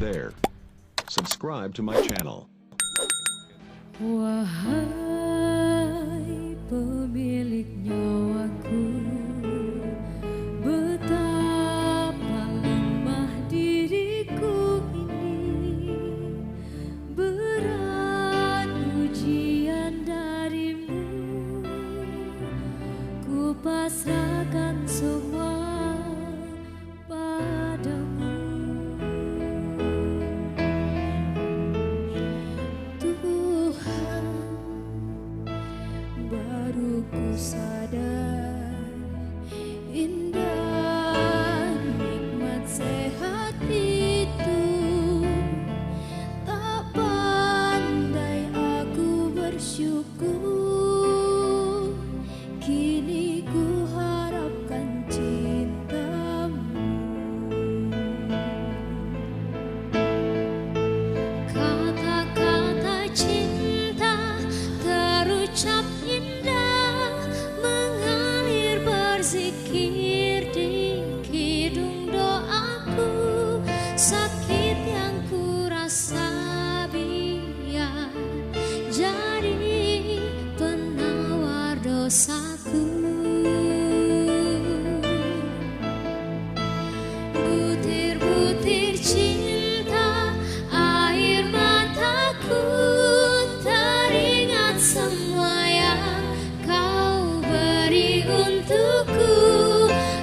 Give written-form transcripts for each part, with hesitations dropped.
there. Subscribe to my channel. Wahai pemilik nyawaku, betapa lemah diriku ini, berat ujian darimu, ku pasrahkan semua padamu. Tuhan, baru ku sadar indah nikmat sehat itu. Tak pandai aku bersyukur, kini ku harapkan cintamu. Kata-kata cinta terucap indah, mengalir berzikir di kidung doaku. Sakit yang ku rasa biar jadi penawar dosaku. Butir-butir cinta, air mataku, teringat semua yang kau beri untukku.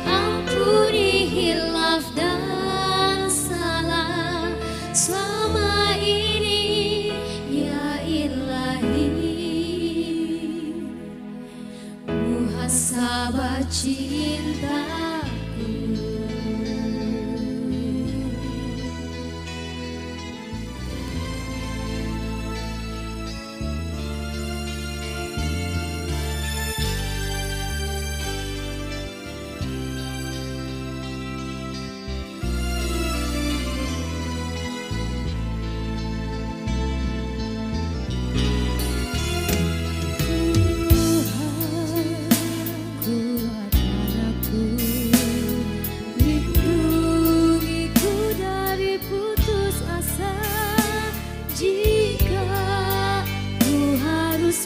Ampuni hilaf dan salah selama ini, ya Ilahi. Muhasabah cintaku.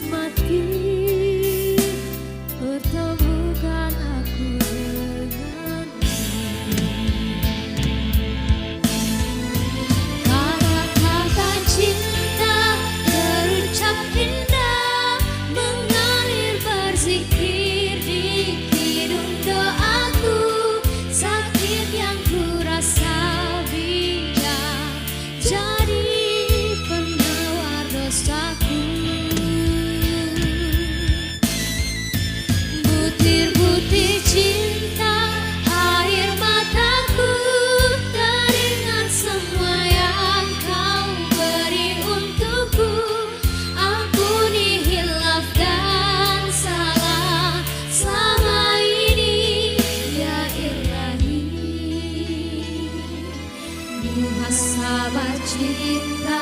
Mati, pertemukan aku denganmu. Kata-kata cinta terucap indah, mengalir berzikir di kidung doaku. Sakit yang ku rasa biar jadi penawar dosaku. Butir-butir cinta, air mataku, teringat semua yang kau beri untukku. Ampuni hilaf dan salah selama ini, ya Ilahi. Muhasabah cinta.